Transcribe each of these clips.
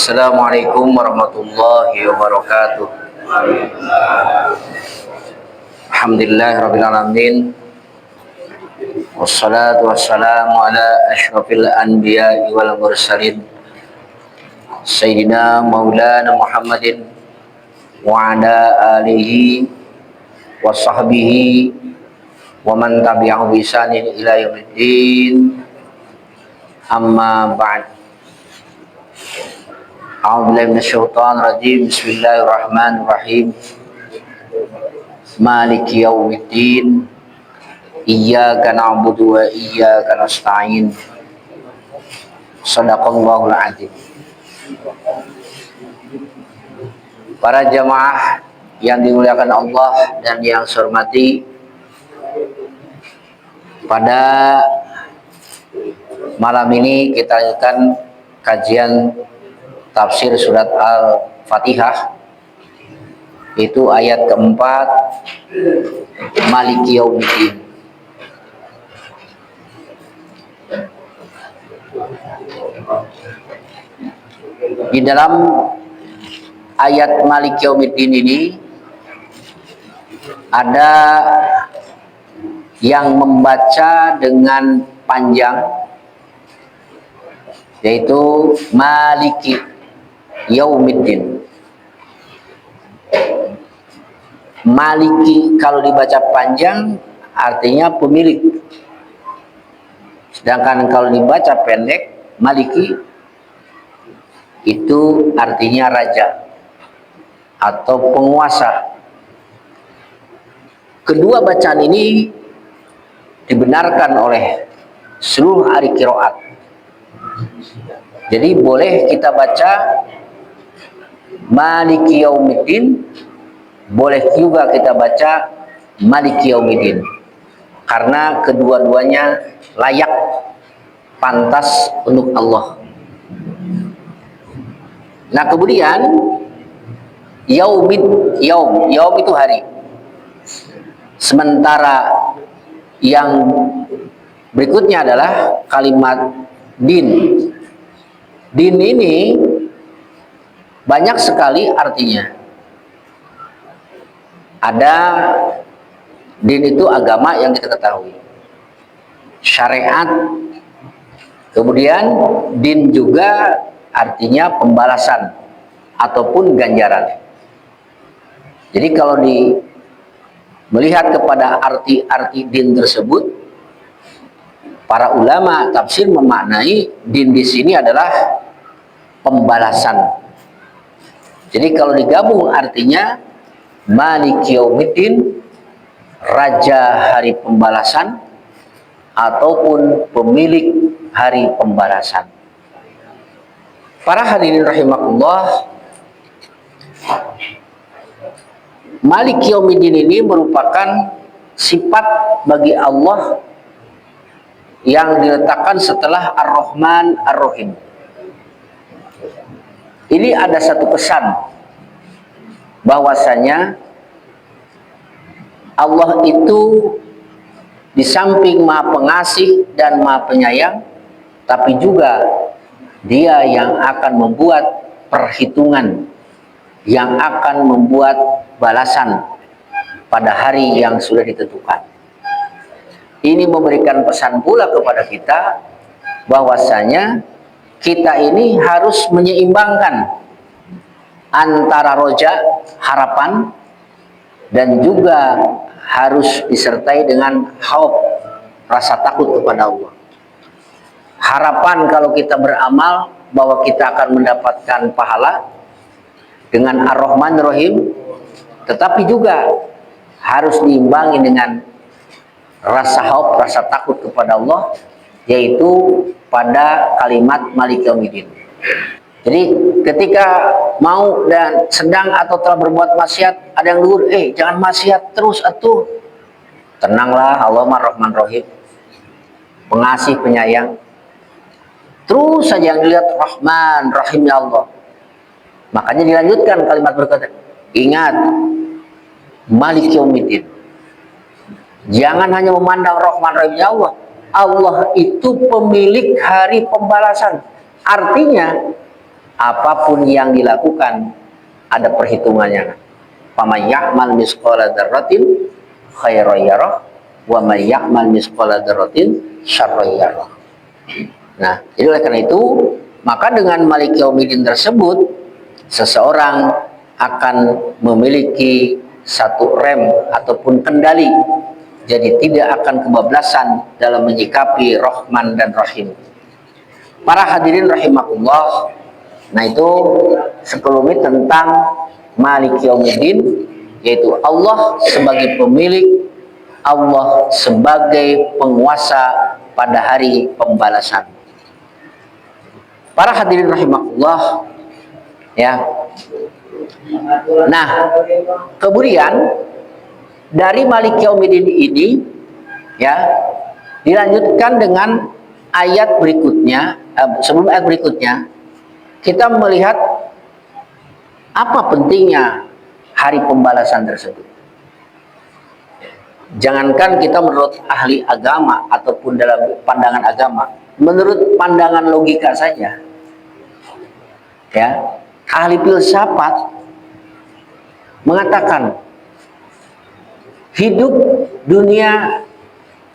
Assalamualaikum warahmatullahi wabarakatuh. Alhamdulillahirrabbilalamin. Wassalatu wassalamu ala ashrafil anbiya'i wal mursalin Sayyidina Maulana Muhammadin wa ala alihi wa sahbihi wa man tabi'ahu bi ihsanin ila yaumiddin. Amma ba'd. A'udzubillahi minasyaitonir rajim. Bismillahirrahmanirrahim. Maliki yaumiddin. Iyyaka na'budu wa iyyaka nasta'in. Shadaqallahul adzim. Para jamaah yang dimuliakan Allah dan yang saya hormati, pada malam ini kita akan kajian tafsir surat Al-Fatihah, itu ayat keempat, Maliki Yaumiddin. Di dalam ayat Maliki Yaumiddin ini ada yang membaca dengan panjang, yaitu Maliki Yaumiddin. Maliki kalau dibaca panjang artinya pemilik, sedangkan kalau dibaca pendek Maliki itu artinya raja atau penguasa. Kedua bacaan ini dibenarkan oleh seluruh ahli qiraat. Jadi boleh kita baca Maliki Yaumiddin, boleh juga kita baca Maliki Yaumiddin, karena kedua-duanya layak, pantas untuk Allah. Nah, kemudian yaum itu hari. Sementara yang berikutnya adalah kalimat din. Din ini banyak sekali artinya. Ada din itu agama yang kita ketahui, syariat. Kemudian din juga artinya pembalasan ataupun ganjaran. Jadi kalau melihat kepada arti-arti din tersebut, para ulama tafsir memaknai din di sini adalah pembalasan. Jadi kalau digabung artinya Maliki Yaumiddin, raja hari pembalasan ataupun pemilik hari pembalasan. Para hadirin rahimakumullah, Maliki Yaumiddin ini merupakan sifat bagi Allah yang diletakkan setelah Ar-Rahman Ar-Rahim. Ini ada satu pesan bahwasanya Allah itu di samping Maha Pengasih dan Maha Penyayang, tapi juga Dia yang akan membuat perhitungan, yang akan membuat balasan pada hari yang sudah ditentukan. Ini memberikan pesan pula kepada kita bahwasanya kita ini harus menyeimbangkan antara roja, harapan, dan juga harus disertai dengan khauf, rasa takut kepada Allah. Harapan kalau kita beramal bahwa kita akan mendapatkan pahala dengan Ar-Rahman Ar-Rahim, tetapi juga harus diimbangi dengan rasa khauf, rasa takut kepada Allah, yaitu pada kalimat Maliki Yaumiddin. Jadi ketika mau dan sedang atau telah berbuat maksiat, ada yang lugur, jangan maksiat terus atuh. Tenanglah, Allah Ar-Rahman Ar-Rahim, pengasih penyayang. Terus saja yang dilihat Rahman Rahim ya Allah. Makanya dilanjutkan kalimat berikutnya, ingat Maliki Yaumiddin. Jangan hanya memandang Rahman Rahim ya Allah. Allah itu pemilik hari pembalasan. Artinya apapun yang dilakukan ada perhitungannya. Faman ya'mal misqala dzarratin khairan yarah wa may ya'mal misqala dzarratin syarran yarah. Nah, jadi oleh karena itu, maka dengan Malik Yaumiddin tersebut, seseorang akan memiliki satu rem ataupun kendali, jadi tidak akan kebablasan dalam menyikapi Rahman dan Rahim. Para hadirin rahimakumullah, nah itu sekelumit tentang Malik Yaumiddin, yaitu Allah sebagai pemilik, Allah sebagai penguasa pada hari pembalasan. Para hadirin rahimakumullah, ya. Nah, kemudian dari Malik Yaumiddin ini, ya, dilanjutkan dengan ayat berikutnya. Sebelum ayat berikutnya, kita melihat apa pentingnya hari pembalasan tersebut. Jangankan kita menurut ahli agama ataupun dalam pandangan agama, menurut pandangan logika saja, ya, ahli filsafat mengatakan hidup dunia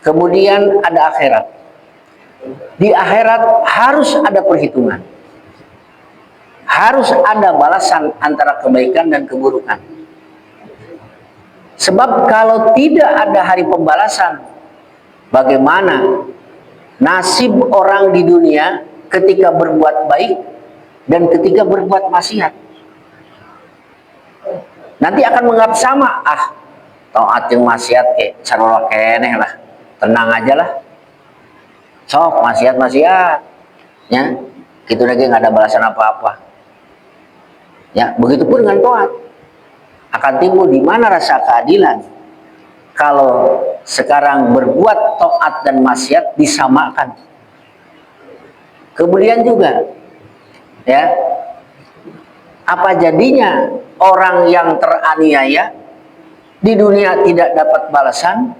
kemudian ada akhirat. Di akhirat harus ada perhitungan, harus ada balasan antara kebaikan dan keburukan. Sebab kalau tidak ada hari pembalasan, bagaimana nasib orang di dunia ketika berbuat baik dan ketika berbuat maksiat? Nanti akan menganggap sama, taat jeung maksiat sarua keneh lah, tenang aja lah. Sok maksiat ya, gitu lagi nggak ada balasan apa-apa. Ya, begitupun dengan taat. Akan timbul di mana rasa keadilan kalau sekarang berbuat taat dan maksiat disamakan. Kemudian juga, ya, apa jadinya orang yang teraniaya di dunia tidak dapat balasan?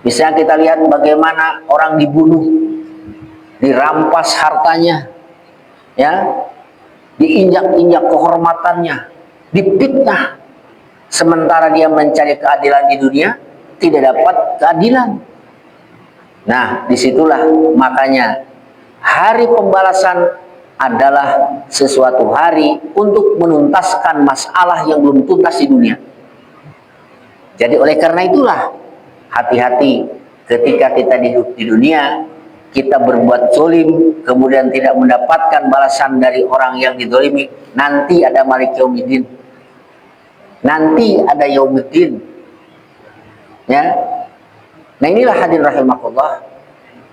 Misalnya kita lihat bagaimana orang dibunuh, dirampas hartanya, ya, diinjak-injak kehormatannya, difitnah. Sementara dia mencari keadilan di dunia, tidak dapat keadilan. Nah, disitulah makanya hari pembalasan adalah sesuatu hari untuk menuntaskan masalah yang belum tuntas di dunia. Jadi oleh karena itulah, hati-hati ketika kita hidup di dunia, kita berbuat zolim, kemudian tidak mendapatkan balasan dari orang yang dizolimi. Nanti ada Malik Yaumiddin, nanti ada Yaumiddin, ya. Nah inilah hadirin rahimakumullah.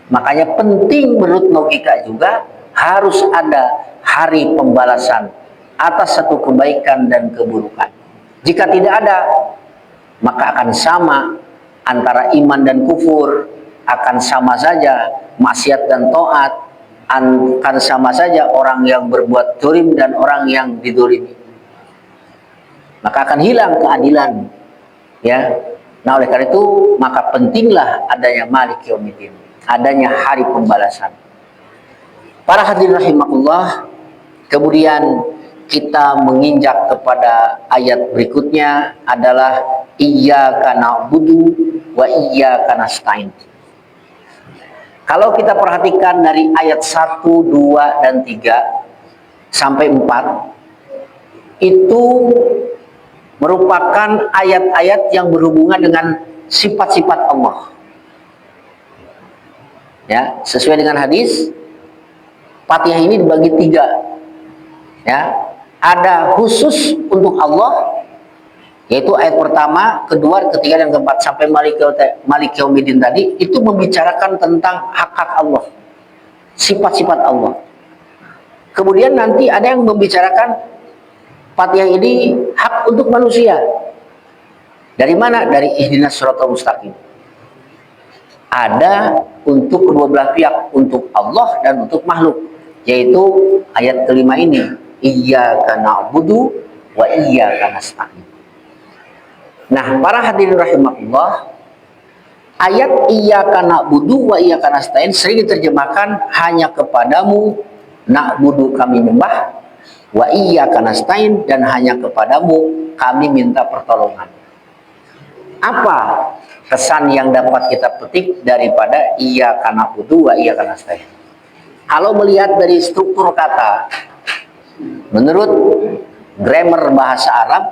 Makanya penting menurut logika juga harus ada hari pembalasan atas satu kebaikan dan keburukan. Jika tidak ada, maka akan sama antara iman dan kufur, akan sama saja maksiat dan taat, akan sama saja orang yang berbuat zalim dan orang yang dizalimi. Maka akan hilang keadilan, ya. Nah oleh karena itu maka pentinglah adanya Malik Yaumiddin, adanya hari pembalasan. Para hadirin rahimakumullah, kemudian kita menginjak kepada ayat berikutnya adalah iyyaka na'budu wa iyyaka nasta'in. Kalau kita perhatikan dari ayat 1, 2, dan 3 sampai 4, itu merupakan ayat-ayat yang berhubungan dengan sifat-sifat Allah. Ya, sesuai dengan hadis, Fatihah ini dibagi 3. Ya, ada khusus untuk Allah, yaitu ayat pertama, kedua, ketiga, dan keempat sampai Malik Yaumiddin tadi itu membicarakan tentang hak-hak Allah, sifat-sifat Allah. Kemudian nanti ada yang membicarakan Fatihah ini hak untuk manusia. Dari mana? Dari ihdinas siratal mustaqim. Ada untuk kedua belah pihak, untuk Allah dan untuk makhluk, yaitu ayat kelima ini, iyyaka na'budu wa iyyaka nasta'in. Nah, para hadirin rahimakumullah, ayat iyyaka na'budu wa iyyaka nasta'in sering diterjemahkan hanya kepadamu na'budu kami nyembah, wa iyyaka nasta'in, dan hanya kepadamu kami minta pertolongan. Apa kesan yang dapat kita petik daripada iyyaka na'budu wa iyyaka nasta'in? Kalau melihat dari struktur kata, menurut grammar bahasa Arab,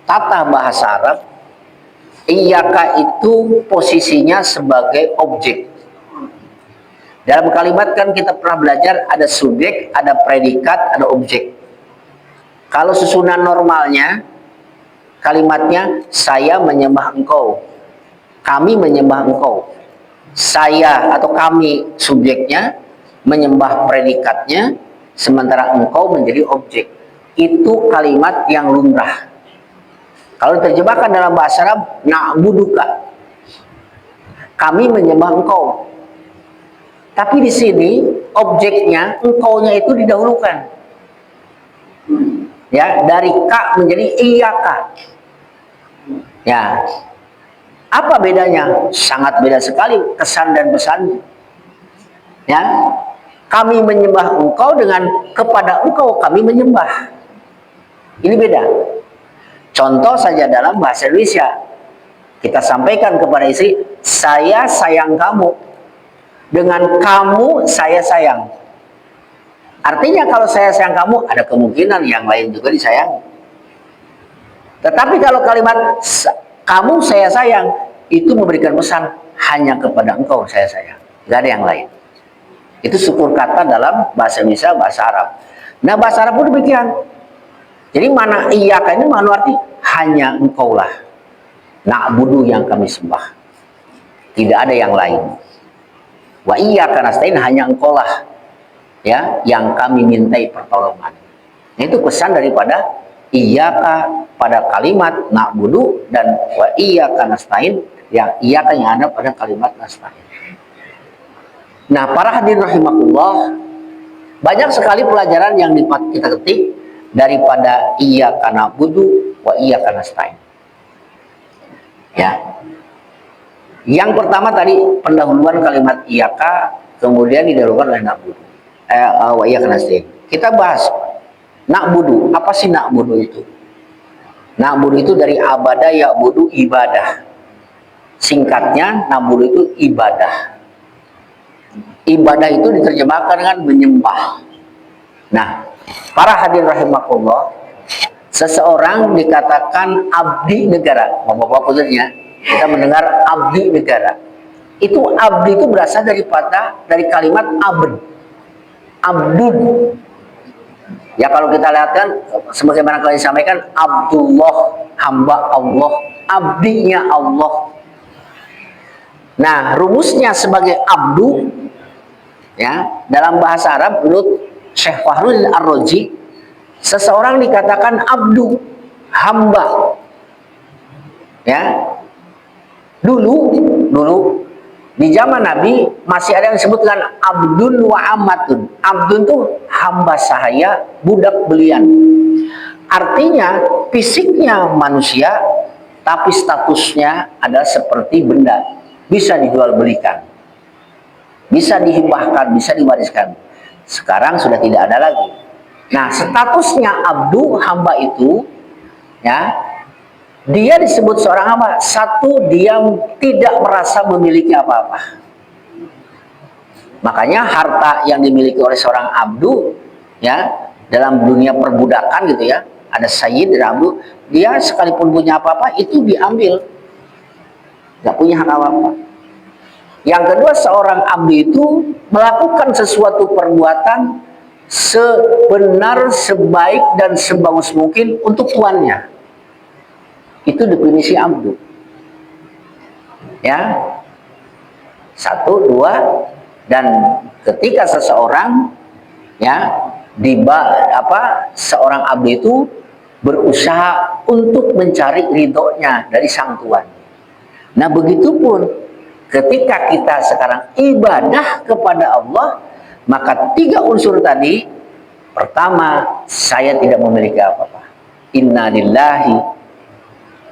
tata bahasa Arab, iyyaka itu posisinya sebagai objek. Dalam kalimat kan kita pernah belajar ada subjek, ada predikat, ada objek. Kalau susunan normalnya, kalimatnya saya menyembah engkau, kami menyembah engkau. Saya atau kami subjeknya, menyembah predikatnya, sementara engkau menjadi objek. Itu kalimat yang lumrah. Kalau diterjemahkan dalam bahasa Arab, na'buduka, kami menyembah engkau. Tapi di sini objeknya, engkaunya itu didahulukan. Ya, dari ka menjadi iyyaka. Ya. Apa bedanya? Sangat beda sekali kesan dan pesannya. Ya. Kami menyembah engkau dengan kepada engkau kami menyembah. Ini beda. Contoh saja dalam bahasa Indonesia. Kita sampaikan kepada istri, saya sayang kamu. Dengan kamu saya sayang. Artinya kalau saya sayang kamu, ada kemungkinan yang lain juga disayang. Tetapi kalau kalimat kamu saya sayang, itu memberikan pesan hanya kepada engkau saya sayang. Gak ada yang lain. Itu struktur kata dalam bahasa Indonesia, bahasa Arab. Nah, bahasa Arab pun demikian. Jadi mana iyyaka ini makna arti hanya engkaulah. Na'budu yang kami sembah. Tidak ada yang lain. Wa iyyaka nasta'in, hanya engkaulah ya yang kami mintai pertolongan. Itu pesan daripada iyyaka pada kalimat na'budu dan wa iyyaka nasta'in yang iyyaka yang ada pada kalimat nasta'in. Nah, para hadirin rahimakumullah, banyak sekali pelajaran yang kita ketik daripada iyyaka na'budu wa iyyaka nasta'in. Ya. Yang pertama tadi pendahuluan kalimat iyyaka, kemudian didahulukan oleh na'budu. Wa iyyaka nasta'in. Kita bahas na'budu. Apa sih na'budu itu? Na'budu itu dari abada ya'budu ibadah. Singkatnya na'budu itu ibadah. Ibadah itu diterjemahkan dengan menyembah. Nah, para hadirin rahimakumullah, seseorang dikatakan abdi negara. Bapak-bapak khususnya, kita mendengar abdi negara. Itu abdi itu berasal dari kalimat abd. Abdun. Ya kalau kita lihat kan, sebagaimana kalian sampaikan, Abdullah, hamba Allah, abdinya Allah. Nah, rumusnya sebagai abdu, ya dalam bahasa Arab menurut Syekh Fahruddin Ar-Razi, seseorang dikatakan abdu, hamba. Ya, dulu di zaman Nabi masih ada yang disebut dengan abdun wa amatun. Abdun itu hamba sahaya, budak belian. Artinya fisiknya manusia, tapi statusnya adalah seperti benda, bisa dijual belikan, bisa dihibahkan, bisa diwariskan. Sekarang sudah tidak ada lagi. Nah, statusnya abdu, hamba itu, ya, dia disebut seorang hamba. Satu, dia tidak merasa memiliki apa-apa. Makanya harta yang dimiliki oleh seorang abdu, ya, dalam dunia perbudakan gitu ya, ada sayyid dan abdu, dia sekalipun punya apa-apa itu diambil, nggak punya hak apa-apa. Yang kedua, seorang abdi itu melakukan sesuatu perbuatan sebenar, sebaik dan sebagus mungkin untuk tuannya. Itu definisi abdu. Ya. Satu, dua, dan ketika seseorang ya seorang abdi itu berusaha untuk mencari ridhonya dari sang tuan. Nah, begitupun ketika kita sekarang ibadah kepada Allah, maka tiga unsur tadi. Pertama, saya tidak memiliki apa-apa. Inna lillahi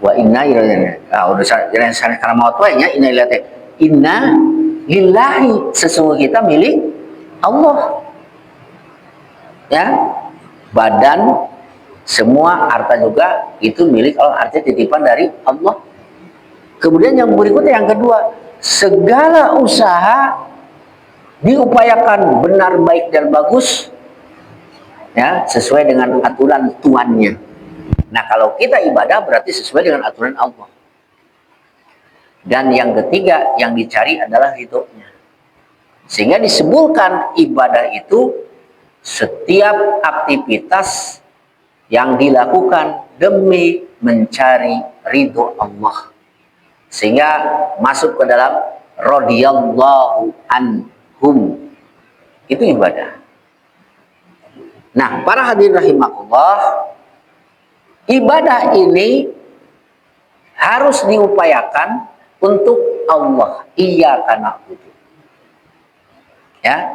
wa inna ilaihi raji'un. Karena mau tuanya inna lillahi, sesungguhnya kita milik Allah. Ya. badan, semua harta juga itu milik Allah, artinya titipan dari Allah. Kemudian yang berikutnya, yang kedua, segala usaha diupayakan benar, baik dan bagus, ya, sesuai dengan aturan tuannya. Nah, kalau kita ibadah berarti sesuai dengan aturan Allah. Dan yang ketiga yang dicari adalah ridhonya. Sehingga disebutkan ibadah itu setiap aktivitas yang dilakukan demi mencari ridho Allah. Sehingga masuk ke dalam radhiyallahu anhum. Itu ibadah. Nah, para hadirin rahimakumullah, ibadah ini harus diupayakan untuk Allah. Iyyaka na'budu. Ya.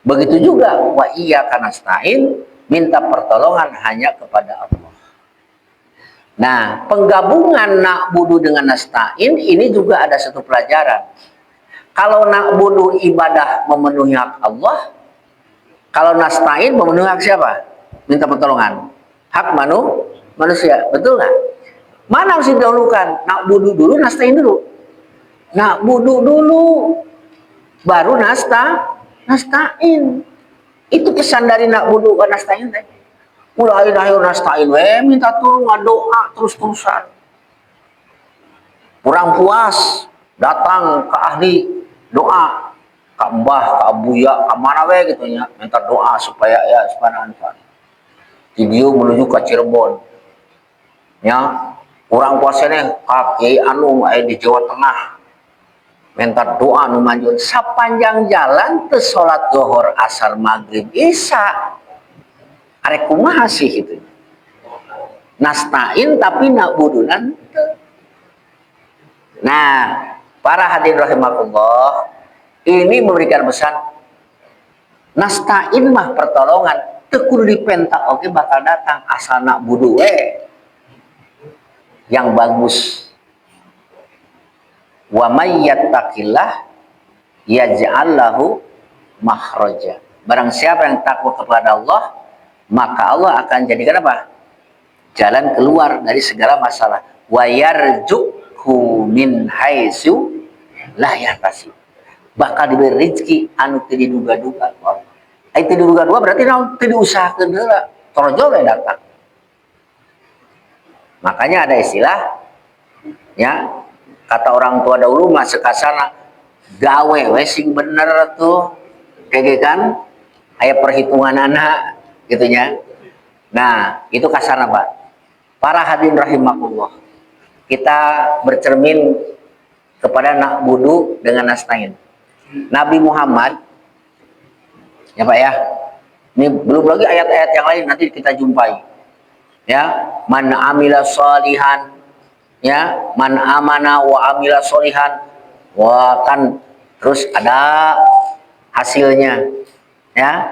Begitu juga wa iyyaka nasta'in, minta pertolongan hanya kepada Allah. Nah, penggabungan na'budu dengan nasta'in ini juga ada satu pelajaran. Kalau na'budu ibadah memenuhi hak Allah, kalau nasta'in memenuhi hak siapa? Minta pertolongan. Hak manusia, betul nggak? Mana harus didahulukan? Na'budu dulu, nasta'in dulu. Na'budu dulu, baru nasta'in. Itu kesan dari na'budu ke nasta'in. Mulai nasta'in, minta tolong, doa terus-terusan. Kurang puas, datang ke ahli doa, ke mbah, ke abuya, ke mana gitu ya, minta doa supaya ya subhanallah. Video menuju ke Cirebon, ya, kurang puasanya kaki anu di Jawa Tengah, minta doa nu manjun. Sapanjang jalan ke sholat zuhur, asar, maghrib, isya, arek kumaha sih itu. Nasta'in tapi na'budunan. Nah, para hadirin rahimakumullah, ini memberikan pesan nasta'in mah pertolongan teu kudu dipentak oke bakal datang, asal na'budu yang bagus. Wa may yattaqillah yaj'al lahu makhraja. Barang siapa yang takwa kepada Allah, maka Allah akan jadikan apa? Jalan keluar dari segala masalah. Wa yarzuqhu min haitsu la yahtasib. Bakal diberi rezeki anu teu diduga-duga. Ai teu diduga-duga berarti naon teu diusahakeun heula, torjo we datang. Makanya ada istilah, ya, kata orang tua dahulu mah sekasana gawe we sing bener tuh, kayak kan aya perhitungan anak gitunya. Nah, itu kasarna, Pak. Para hadirin rahimakumullah, kita bercermin kepada na'budu dengan nasta'in. Nabi Muhammad, ya Pak ya, ini belum lagi ayat-ayat yang lain nanti kita jumpai. Ya, man amila sholihan, ya, man amana wa amila sholihan, wah kan terus ada hasilnya, ya,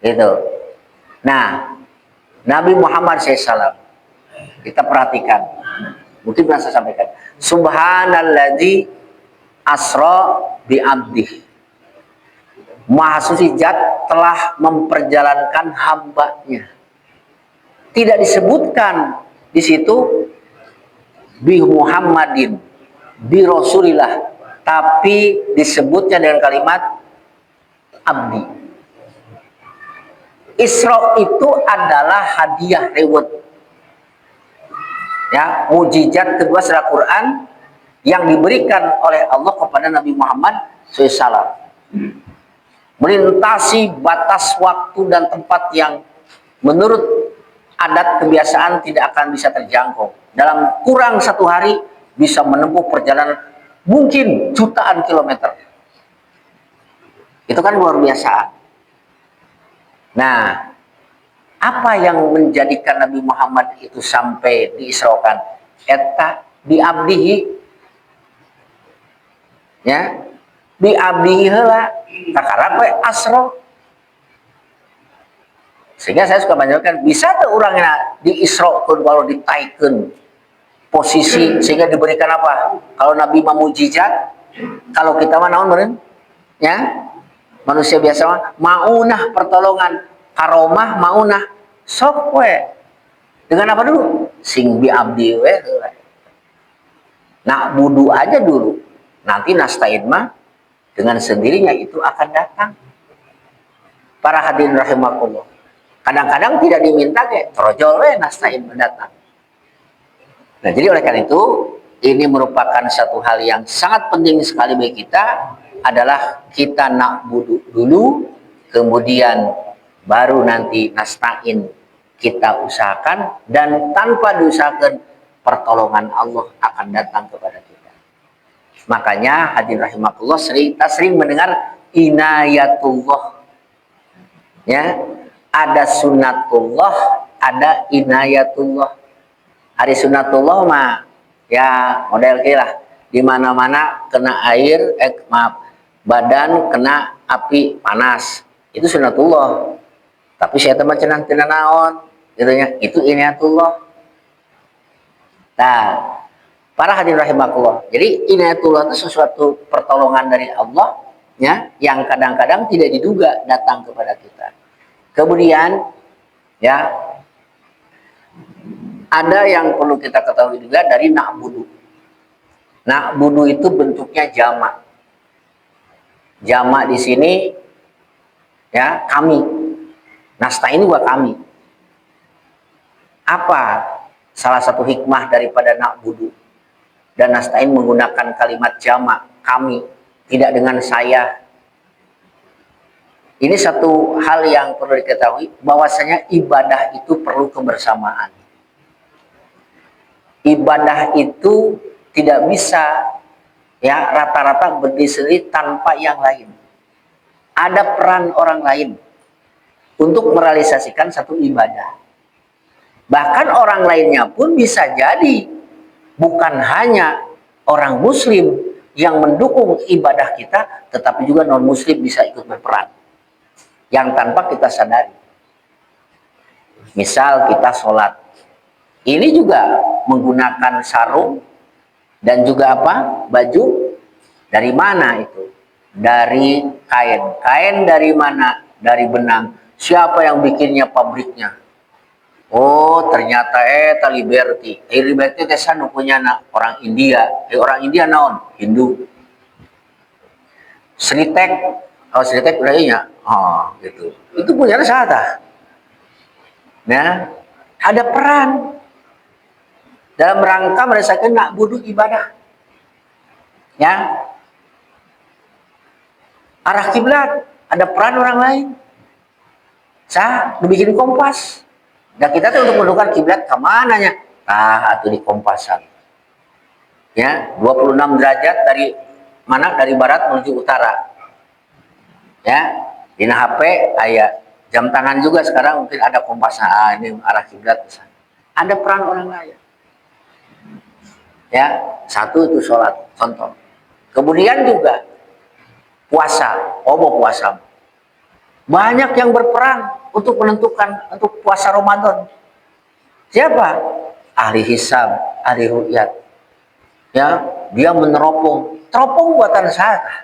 gitu. Nah, Nabi Muhammad SAW, kita perhatikan, mungkin bisa saya sampaikan. Subhanalladzi asra bi abdih. Maha suci Zat telah memperjalankan hambanya. Tidak disebutkan di situ bi Muhammadin, bi Rasulillah, tapi disebutnya dengan kalimat abdi. Isra itu adalah hadiah reward, ya, mujizat kedua setelah Quran yang diberikan oleh Allah kepada Nabi Muhammad SAW, melintasi batas waktu dan tempat yang menurut adat kebiasaan tidak akan bisa terjangkau. Dalam kurang satu hari bisa menempuh perjalanan mungkin jutaan kilometer. Itu kan luar biasa. Nah, apa yang menjadikan Nabi Muhammad itu sampai diisrokan? Eta biabdihi, ya, biabdihi heula kakarap we asro. Sehingga saya suka banyak bisa tuh orangnya diisrokeun kalau ditaikeun posisi sehingga diberikan apa? Kalau Nabi mujizat, kalau kita mah naon meureun? Ya, manusia biasa mah maunah pertolongan, karomah maunah sok we. Dengan apa dulu? Sing bi abdi we. Nak budu aja dulu. Nanti nasta'in mah dengan sendirinya itu akan datang. Para hadirin rahimakumullah. Kadang-kadang tidak diminta kayak trojol we nasta'in mendatang. Nah, jadi oleh karena itu ini merupakan satu hal yang sangat penting sekali bagi kita adalah kita nak budu dulu, kemudian baru nanti nasta'in kita usahakan, dan tanpa diusahakan pertolongan Allah akan datang kepada kita. Makanya hadirin rahimakumullah kita sering mendengar inayatullah. Ya, ada sunatullah, ada inayatullah. Hari sunatullah mah ya model kira di mana-mana kena air, badan kena api panas, itu sunatullah. Tapi saya teman cenah tina naon, gitunya, itu inayatullah. Nah, para hadirin rahimakumullah. Jadi inayatullah itu sesuatu pertolongan dari Allah, ya, yang kadang-kadang tidak diduga datang kepada kita. Kemudian, ya, ada yang perlu kita ketahui juga dari na'budu. Na'budu itu bentuknya jamak. Jamak di sini ya kami. Nasta'in juga kami. Apa salah satu hikmah daripada na'budu dan nasta'in menggunakan kalimat jamak kami, tidak dengan saya? Ini satu hal yang perlu diketahui, bahwasanya ibadah itu perlu kebersamaan. Ibadah itu tidak bisa ya rata-rata berdiri sendiri tanpa yang lain. Ada peran orang lain untuk merealisasikan satu ibadah. Bahkan orang lainnya pun bisa jadi bukan hanya orang muslim yang mendukung ibadah kita, tetapi juga non muslim bisa ikut berperan yang tanpa kita sadari. Misal kita sholat, ini juga menggunakan sarung dan juga apa? Baju. Dari mana itu? Dari kain. Kain dari mana? Dari benang. Siapa yang bikinnya? Pabriknya. Oh, ternyata Liberty. Liberty itu punya orang India. Orang India naon? Hindu. Sritek. Oh, Sritek udah iya. Oh, gitu. Itu punya siapa? Nah, ada peran dalam rangka merasakan na'budu ibadah. Ya. Arah kiblat, ada peran orang lain. Saya dibikin kompas. Dan kita tuh untuk menentukan kiblat ke mananya? Atau di kompasan. Ya, 26 derajat dari mana? Dari barat menuju utara. Ya, di HP kayak jam tangan juga sekarang mungkin ada kompasan. Ini arah kiblat misalnya. Ada peran orang lain. Ya, satu itu sholat, contoh. Kemudian juga puasa, mau puasa. Banyak yang berperan untuk menentukan untuk puasa Ramadan. Siapa? Ahli hisab, ahli ru'yat. Ya, dia meneropong. Teropong buatan saya.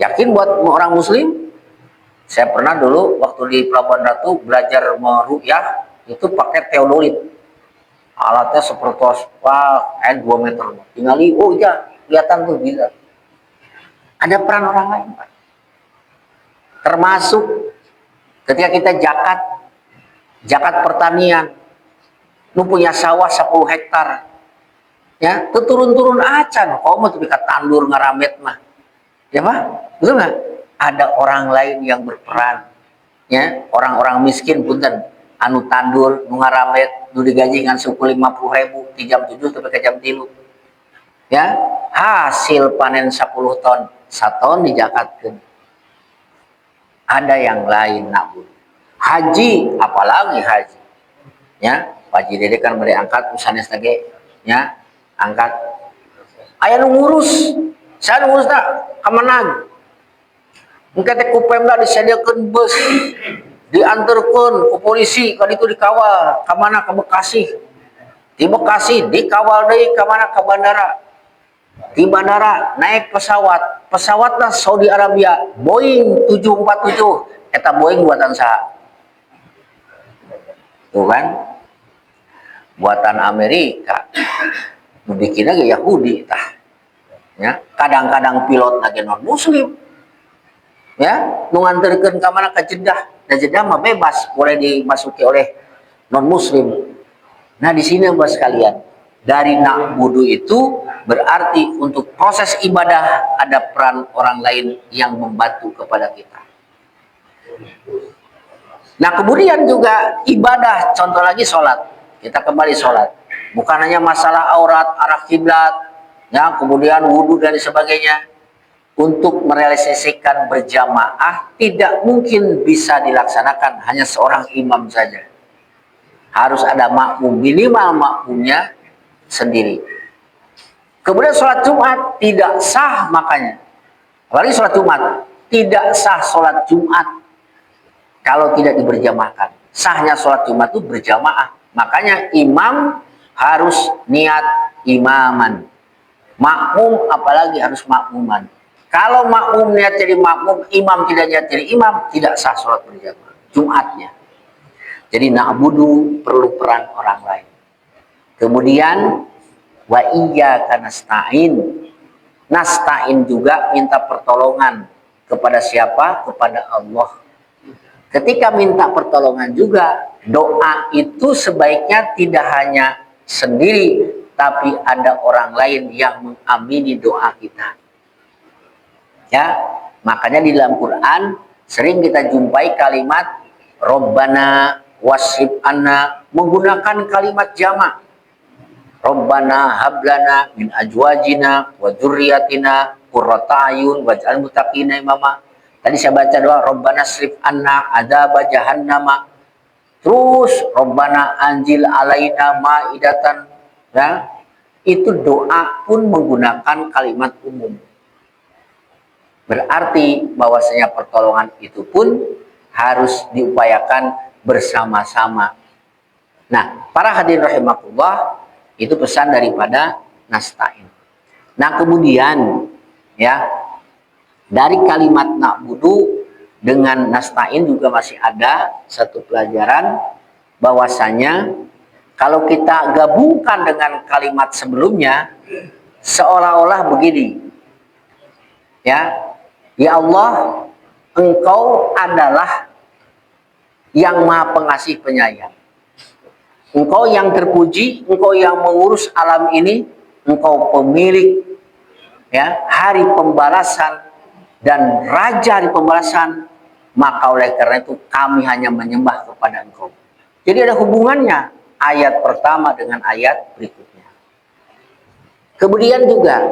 Yakin buat orang muslim? Saya pernah dulu waktu di Pelabuhan Ratu belajar meru'yah itu pakai teodolit. Alatnya seperti 2 meter. Tinggal oh iya, kelihatan tuh bisa. Ada peran orang lain, Pak. Termasuk ketika kita zakat pertanian. Lu punya sawah 10 hektar. Ya, itu turun-turun acan. Kau mau tuh tandur ngaramet mah. Ya, Pak? Betul nggak? Ada orang lain yang berperan. Ya, orang-orang miskin punten anu tandur nu ngaramet nu digaji ngan suku 50.000 di jam 7 sampai ke jam 3. Ya, hasil panen 10 ton, 1 ton dijakatkeun. Ada yang lain na'budu. Haji, apalagi haji. Ya, Pak Haji Dede kan beri angkat usahanya stage, ya, angkat. Aya nu ngurus. Saya nu ngurus tak kamanag. Engke teh ku Pemda disediakeun bus. Diantarkan ke polisi, kalau itu dikawal ke mana? Ke Bekasi. Di Bekasi dikawal deui ke mana? Ke bandara. Di bandara naik pesawat. Pesawatnya Saudi Arabia Boeing 747. Eta Boeing buatan saha? tuh kan, buatan Amerika, bikinnya ke Yahudi tah, ya kadang-kadang pilot lagi non Muslim, ya nganterkeun ka mana ka Jeddah, nah Jeddah mah bebas boleh dimasuki oleh non Muslim. Nah di sini Bapak sekalian, dari na'budu itu berarti untuk proses ibadah ada peran orang lain yang membantu kepada kita. Nah kemudian juga ibadah, contoh lagi sholat. Kita kembali sholat. Bukan hanya masalah aurat, arah kiblat, ya, kemudian wudhu dan sebagainya. Untuk merealisasikan berjamaah tidak mungkin bisa dilaksanakan hanya seorang imam saja. Harus ada makmum, minimal makmumnya sendiri. Kemudian sholat Jumat tidak sah, makanya apalagi sholat Jumat tidak sah sholat Jumat kalau tidak diberjamaahkan. Sahnya sholat Jumat itu berjamaah. Makanya imam harus niat imaman. Makmum apalagi harus makmuman. Kalau makmum niat jadi makmum, imam tidak niat jadi imam, tidak sah sholat berjamaah Jumatnya. Jadi na'budu perlu peran orang lain. Kemudian wa iyyaka nasta'in. Nasta'in juga minta pertolongan kepada siapa? Kepada Allah. Ketika minta pertolongan juga, doa itu sebaiknya tidak hanya sendiri, tapi ada orang lain yang mengamini doa kita. Ya, makanya di dalam Quran sering kita jumpai kalimat Rabbana wasrif anna, menggunakan kalimat jamak. Rabbana hablana min ajwajina wa dzurriyyatina qurrata ayun waj'al muttaqina imama. Tadi saya baca doa Rabbana srif anna adzaba jahannama. Terus Rabbana anzil alaina maidatan, ya. Itu doa pun menggunakan kalimat umum. Berarti bahwasanya pertolongan itu pun harus diupayakan bersama-sama. Nah, para hadirin rahimakumullah, itu pesan daripada nasta'in. Nah, kemudian ya, dari kalimat na'budu dengan nasta'in juga masih ada satu pelajaran, bahwasanya kalau kita gabungkan dengan kalimat sebelumnya seolah-olah begini. Ya Allah, Engkau adalah yang Maha Pengasih Penyayang. Engkau yang terpuji, Engkau yang mengurus alam ini, Engkau pemilik, ya, hari pembalasan dan raja hari pembalasan. Maka oleh karena itu kami hanya menyembah kepada Engkau. Jadi ada hubungannya ayat pertama dengan ayat berikutnya. Kemudian juga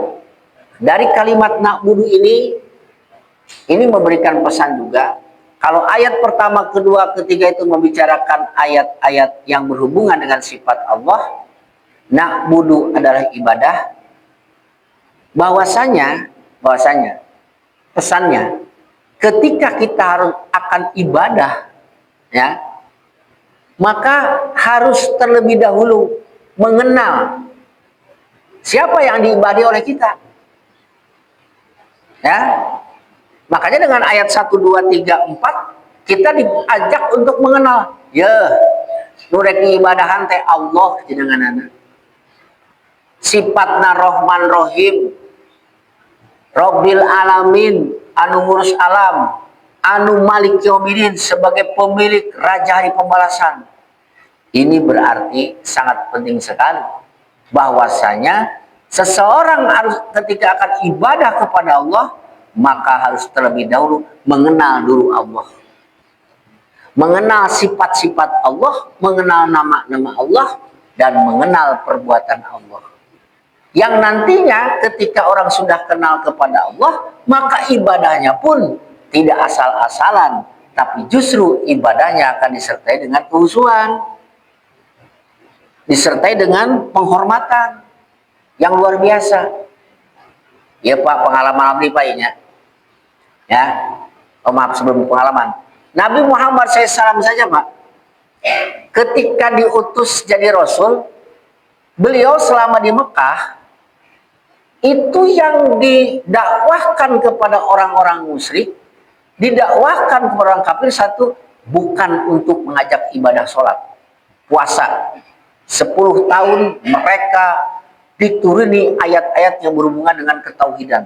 dari kalimat na'budu ini memberikan pesan juga. Kalau ayat pertama, kedua, ketiga itu membicarakan ayat-ayat yang berhubungan dengan sifat Allah, na'budu adalah ibadah. Bahwasanya pesannya ketika kita akan ibadah, ya, maka harus terlebih dahulu mengenal siapa yang diibadahi oleh kita. Ya. Makanya dengan ayat 1, 2, 3, 4 kita diajak untuk mengenal. Ya, nurek ibadahan teh Allah jenenganana. Sifatna Rahman Rahim. Rabbil alamin, anu ngurus alam, anu malik yaumidin, sebagai pemilik raja hari pembalasan. Ini berarti sangat penting sekali bahwasanya seseorang harus ketika akan ibadah kepada Allah, maka harus terlebih dahulu mengenal dulu Allah. Mengenal sifat-sifat Allah, mengenal nama-nama Allah, dan mengenal perbuatan Allah. Yang nantinya ketika orang sudah kenal kepada Allah, maka ibadahnya pun tidak asal-asalan, tapi justru ibadahnya akan disertai dengan kehusuan, disertai dengan penghormatan yang luar biasa. Ya Pak, pengalaman Abdi Pak ini ya. Oh maaf, sebelum pengalaman, Nabi Muhammad SAW saja Pak, ketika diutus jadi Rasul, beliau selama di Mekah itu yang didakwahkan kepada orang-orang musyrik, didakwahkan kepada orang kafir, satu, bukan untuk mengajak ibadah sholat, puasa 10 tahun mereka dituruni ayat-ayat yang berhubungan dengan ketauhidan,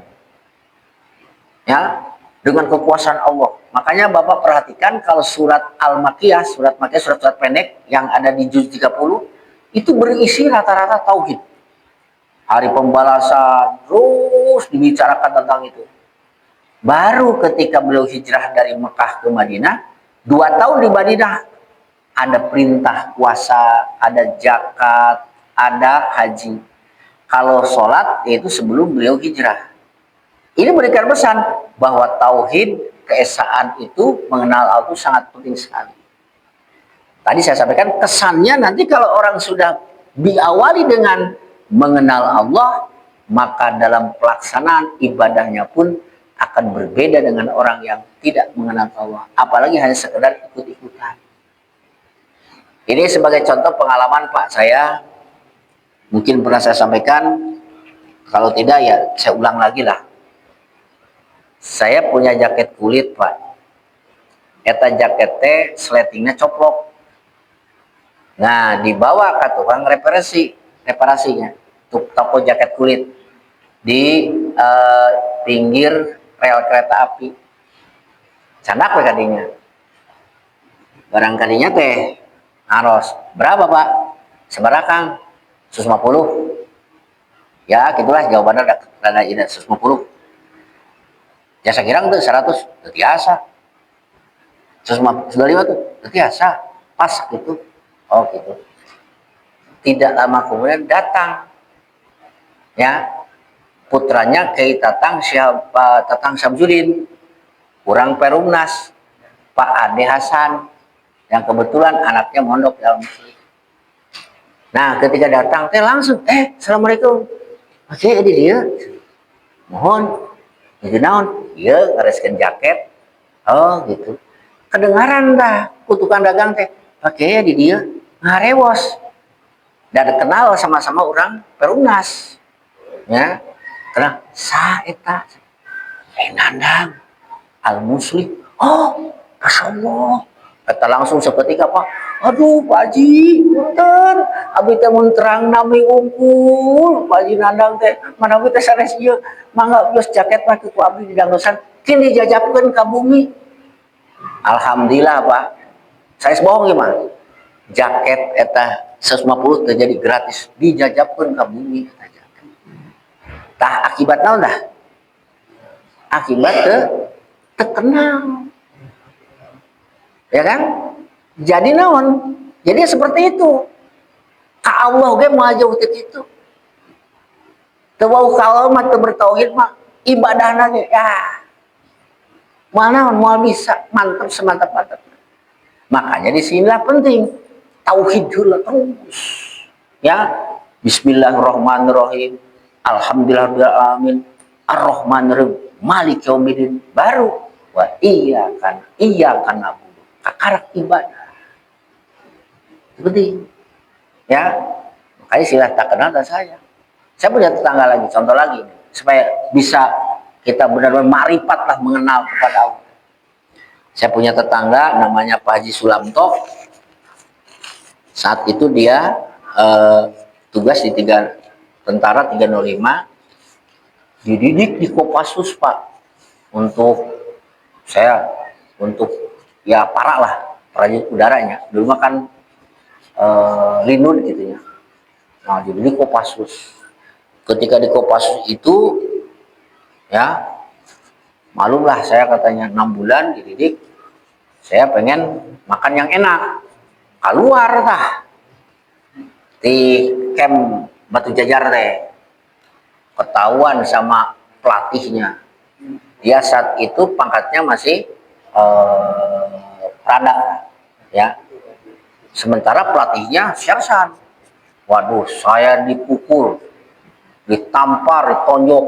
ya, dengan kekuasaan Allah. Makanya Bapak perhatikan kalau surat Al-Makiyah, surat Makiyah, surat-surat pendek yang ada di juz 30 itu berisi rata-rata tauhid. Hari pembalasan terus dibicarakan tentang itu. Baru ketika beliau hijrah dari Mekah ke Madinah, 2 tahun di Madinah ada perintah puasa, ada zakat, ada haji. Kalau sholat itu sebelum beliau hijrah. Ini memberikan pesan bahwa tauhid, keesaan itu, mengenal Allah itu sangat penting sekali. Tadi saya sampaikan kesannya nanti kalau orang sudah diawali dengan mengenal Allah, maka dalam pelaksanaan ibadahnya pun akan berbeda dengan orang yang tidak mengenal Allah. Apalagi hanya sekedar ikut-ikutan. Ini sebagai contoh pengalaman Pak saya, mungkin pernah saya sampaikan, kalau tidak ya saya ulang lagi lah. Saya punya jaket kulit Pak. Eta jaketnya sletingnya coplok. Nah, dibawa ke tukang reparasinya, toko jaket kulit di pinggir rel kereta api. Candak we kadinya. Barangkalinya teh aros. Berapa Pak? Sebarakang 150. Ya, gitulah jawabannya ada 150. Ya saya kira tuh 100, udah biasa. 150 tuh, udah biasa. Pas gitu. Oh gitu. Tidak lama kemudian datang, ya, putranya Kiai Tatang Syamsuddin, kurang Perumnas, Pak Ade Hasan, yang kebetulan anaknya mondok dalam muslim. Nah, ketika datang, langsung, assalamualaikum. Oke, ini dia. Mohon, jadi naon? Iya, ngareskeun jaket. Oh gitu. Kedengaran dah kutukan dagang teh. Oke, di dia ngarewos. Dan kenal sama-sama orang Perumnas. Ya. Karena saeta Nandang Al-Muslim. Oh, Masya Allah. Kata langsung seketika Pak. Aduh, Pak Haji, punten. Abi teh mun terang nami unggul. Pak Haji Nandang teh, mana abi teh sanes ieu. Mangga geus jaket mah ku abdi didangdosan. Kin dijajabkeun ka bumi. Alhamdulillah Pak. Saya sebohong ya mah. Jaket eta 150 terjadi gratis, dijajabkeun ka bumi eta jaket. Tah akibat naon dah? Akibat terkenal. Ya kan? Jadi naon? Jadi seperti itu. Ka Allah ge moal jauh teh kitu. Teu wau ka Allah mah teu bertauhid mah ibadahna ge ya. Moal naon? Moal bisa mantap semantap-mantap. Makanya di sinilah penting tauhid dulu terus. Ya, Bismillahirrahmanirrahim. Alhamdulillahirabbil alamin. Ar-Rahmanir-Rahim. Malik yaumiddin. Baru wa iyyakan na'budu. Kakarak ibadah. Seperti ya. Makanya sila tak kenal dan saya. Saya punya tetangga lagi, contoh lagi supaya bisa kita benar-benar ma'rifat lah mengenal kepada Allah. Saya punya tetangga namanya Pak Haji Sulamto. Saat itu dia tugas di tentara 305, dididik di Kopassus Pak, untuk ya para lah prajurit udaranya. Dulu mah kan Linun gitu ya. Nah, dididik Kopassus. Ketika di Kopassus itu ya malumlah saya katanya 6 bulan dididik. Saya pengen makan yang enak. Keluar tah di camp Batu Jajar teh, ketahuan sama pelatihnya. Dia saat itu pangkatnya masih rada ya. Sementara pelatihnya sersan. Waduh, saya dipukul, ditampar, ditonjok.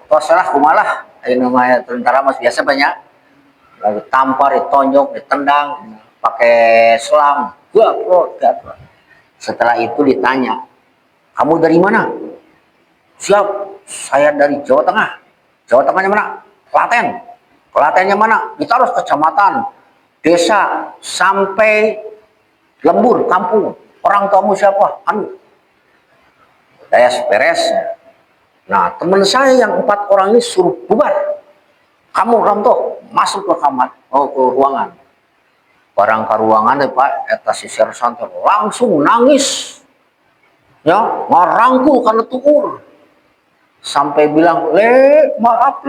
Terserah kumalah. Ini namanya tentara mas biasa banyak. Lalu tampar, ditonjok, ditendang, pakai selang. Setelah itu ditanya, kamu dari mana? Siap, saya dari Jawa Tengah. Jawa Tengahnya mana? Klaten. Klatennya mana? Kita harus kecamatan, desa, sampai lembur kampung, orang tuamu siapa? Anu, beres. Nah, teman saya yang 4 orang ini suruh bubar. Kamu Ramto masuk ke kamar, ke ruangan. Barang ke ruangan deh Pak, eta si sersan langsung nangis, ya ngarangkul karena tukur, sampai bilang, maaf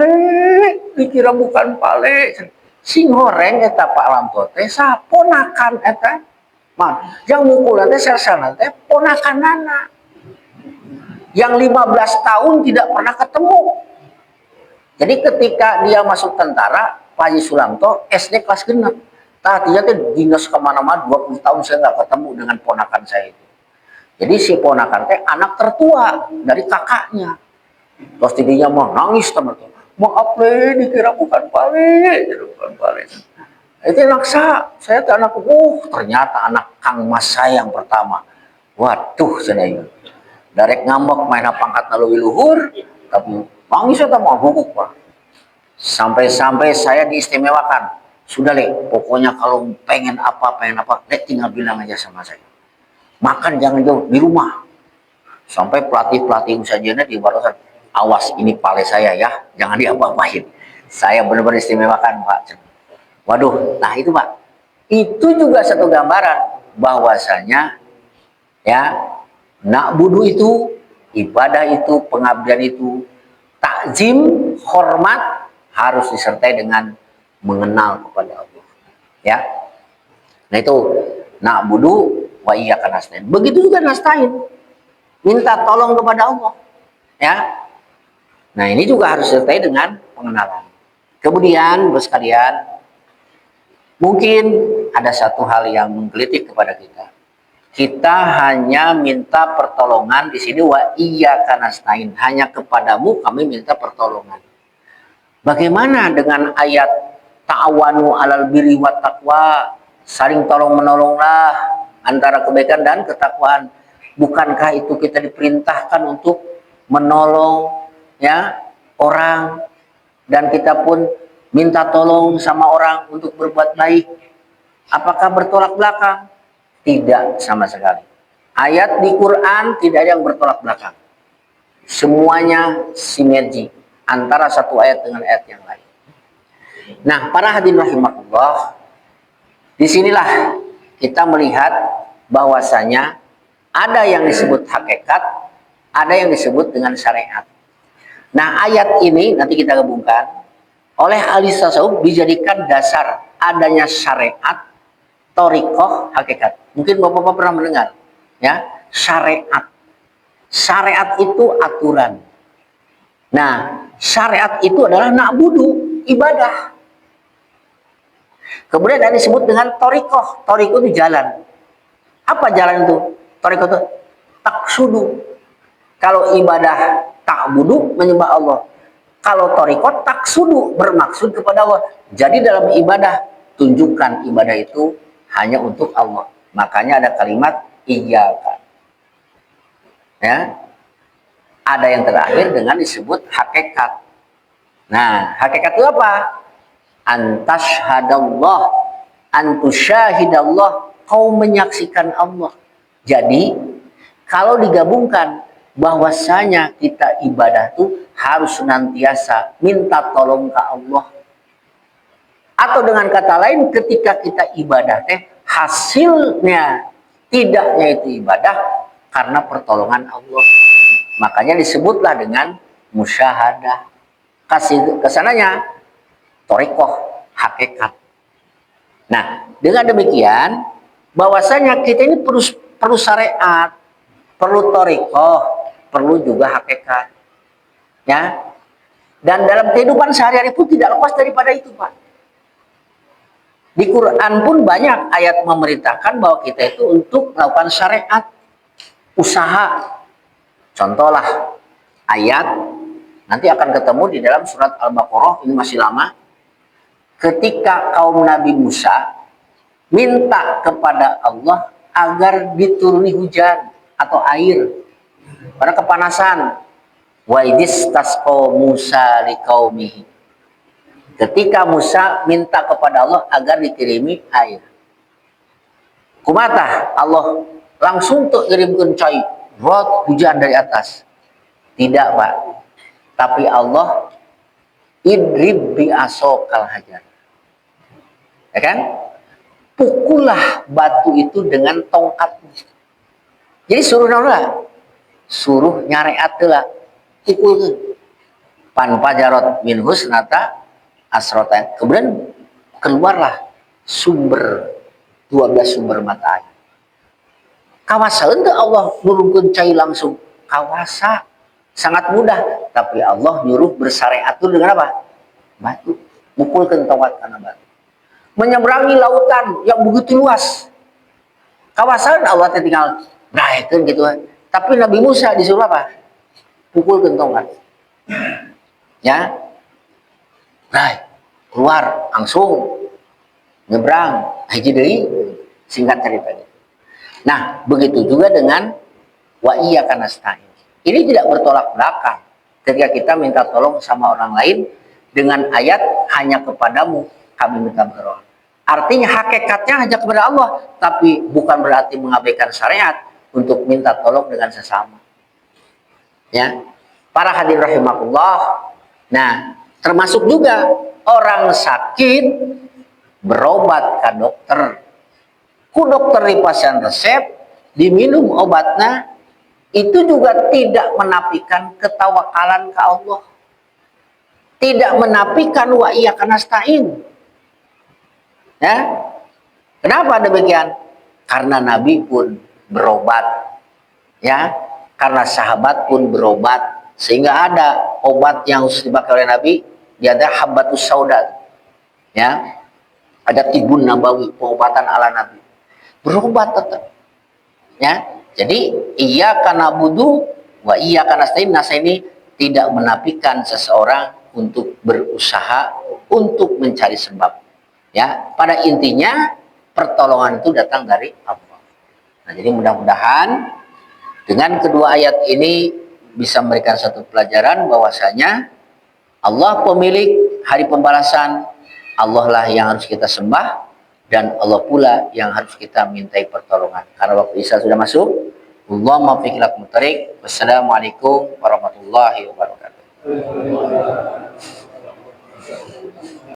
dikira bukan pale. Sing horeng eta Pak Ramto teh saponakan eta. Yang mukul teh sersan teh ponakan nana. Yang 15 tahun tidak pernah ketemu. Jadi ketika dia masuk tentara, Pak Haji Sulamto SD kelas 6. Tadinya tuh dinas kemana-mana 20 tahun saya nggak ketemu dengan ponakan saya itu. Jadi si ponakan teh anak tertua dari kakaknya. Terus didinya mau nangis teman-teman. Maaf dikira bukan pale, bukan pale. Itu anak saya tuh anak, ternyata anak Kang Mas saya yang pertama. Waduh, cenah. Darek ngambek main pangkat lalu luhur, tapi nangis atau mau guguk Pak. Sampai-sampai saya diistimewakan. Sudah pokoknya kalau pengen apa, tinggal bilang aja sama saya. Makan jangan jauh, di rumah. Sampai pelatih usajana di barisan, awas ini pale saya ya, jangan diapa-apain. Saya benar-benar istimewakan Pak. Waduh, nah itu Pak. Itu juga satu gambaran bahwasanya ya, na'budu itu, ibadah itu, pengabdian itu, takzim, hormat harus disertai dengan mengenal kepada Allah. Ya. Nah itu na'budu wa iyyaka nasta'in. Begitu juga nasta'in. Minta tolong kepada Allah. Ya. Nah, ini juga harus disertai dengan pengenalan. Kemudian, Bos sekalian, mungkin ada satu hal yang menggelitik kepada kita. Kita hanya minta pertolongan di sini wa iyyaka nasta'in. Hanya kepadamu kami minta pertolongan. Bagaimana dengan ayat ta'awanu alal birri wat taqwa, saling tolong menolonglah antara kebaikan dan ketakwaan. Bukankah itu kita diperintahkan untuk menolong ya orang, dan kita pun minta tolong sama orang untuk berbuat baik? Apakah bertolak belakang? Tidak sama sekali. Ayat di Quran tidak ada yang bertolak belakang. Semuanya sinergi antara satu ayat dengan ayat yang lain. Nah, para hadirin rahimakumullah, disinilah kita melihat bahwasanya ada yang disebut hakikat, ada yang disebut dengan syariat. Nah, ayat ini nanti kita gabungkan oleh ahli tasawuf dijadikan dasar adanya syariat, thariqah, hakikat. Mungkin Bapak-bapak pernah mendengar, ya, syariat. Syariat itu aturan. Nah, syariat itu adalah na'budu, ibadah. Kemudian ada disebut dengan thariqah. Thariqah itu jalan. Apa jalan itu? Thariqah itu taksudu. Kalau ibadah ta'budu, menyembah Allah. Kalau thariqah taksudu, bermaksud kepada Allah. Jadi dalam ibadah, tunjukkan ibadah itu hanya untuk Allah. Makanya ada kalimat iyyaka. Ya. Ada yang terakhir dengan disebut hakikat. Nah, hakikat itu apa? Antashhadallah, antusyahidallah, kau menyaksikan Allah. Jadi, kalau digabungkan bahwasanya kita ibadah itu harus senantiasa minta tolong ke Allah. Atau dengan kata lain, ketika kita ibadah hasilnya tidaknya itu ibadah karena pertolongan Allah. Makanya disebutlah dengan musyahadah. Kasih kesananya thariqah, hakikat. Nah, dengan demikian bahwasanya kita ini perlu syariat, perlu thariqah, perlu juga hakikat. Ya. Dan dalam kehidupan sehari-hari pun tidak lepas daripada itu, Pak. Di Quran pun banyak ayat memerintahkan bahwa kita itu untuk melakukan syariat, usaha. Contohlah ayat nanti akan ketemu di dalam surat Al-Baqarah, ini masih lama. Ketika kaum Nabi Musa minta kepada Allah agar dituruni hujan atau air pada kepanasan. Wa idistasqa Musa liqaumihi. Ketika Musa minta kepada Allah agar dikirimi air. Kumatah Allah langsung tuh ngirimkeun cai, rot hujan dari atas. Tidak, Pak. Tapi Allah idrib bi asokal hajar. Ya kan? Pukullah batu itu dengan tongkatmu. Jadi suruh naon? Suruh nyareat lah. Pukulkeun. Pan pajarot min husnata asrotan. Kemudian keluarlah 12 sumber mata air. Kawasa itu Allah nurunkeun cai langsung. Kawasa sangat mudah, tapi Allah nyuruh bersyariatul dengan apa? Batu. Mukulkeun tongkat kana batu. Menyeberangi lautan yang begitu luas. Kawasan Allah tinggal braekeun gitu. Tapi Nabi Musa disuruh apa? Pukulkeun tongkat. Ya. Brai, keluar langsung nyebrang. Hiji deui singkat cerita. Nah, begitu juga dengan wa iyyaka nasta'in. Ini tidak bertolak belakang ketika kita minta tolong sama orang lain dengan ayat hanya kepadamu kami minta pertolongan. Artinya hakikatnya hanya kepada Allah, tapi bukan berarti mengabaikan syariat untuk minta tolong dengan sesama. Ya, para hadirin rahimakumullah. Nah, termasuk juga orang sakit berobat ke dokter. Ku dokter dipasang resep, diminum obatnya, itu juga tidak menafikan ketawakalan ke Allah. Tidak menafikan wa iyyaka nasta'in. Ya, kenapa demikian? Karena Nabi pun berobat, ya, karena sahabat pun berobat, sehingga ada obat yang harus dipakai oleh Nabi, dia ada habbatus sauda, ya, ada tibun nabawi, pengobatan ala Nabi, berobat tetap, ya. Jadi iyyaka na'budu wa iyyaka nasta'in. Nah, ini tidak menafikan seseorang untuk berusaha untuk mencari sebab. Ya, pada intinya pertolongan itu datang dari Allah. Nah, jadi mudah-mudahan dengan kedua ayat ini bisa memberikan satu pelajaran bahwasanya Allah pemilik hari pembalasan, Allah lah yang harus kita sembah, dan Allah pula yang harus kita mintai pertolongan. Karena waktu Isya sudah masuk. Allahumma fiqh ila mutarik. Wassalamualaikum warahmatullahi wabarakatuh.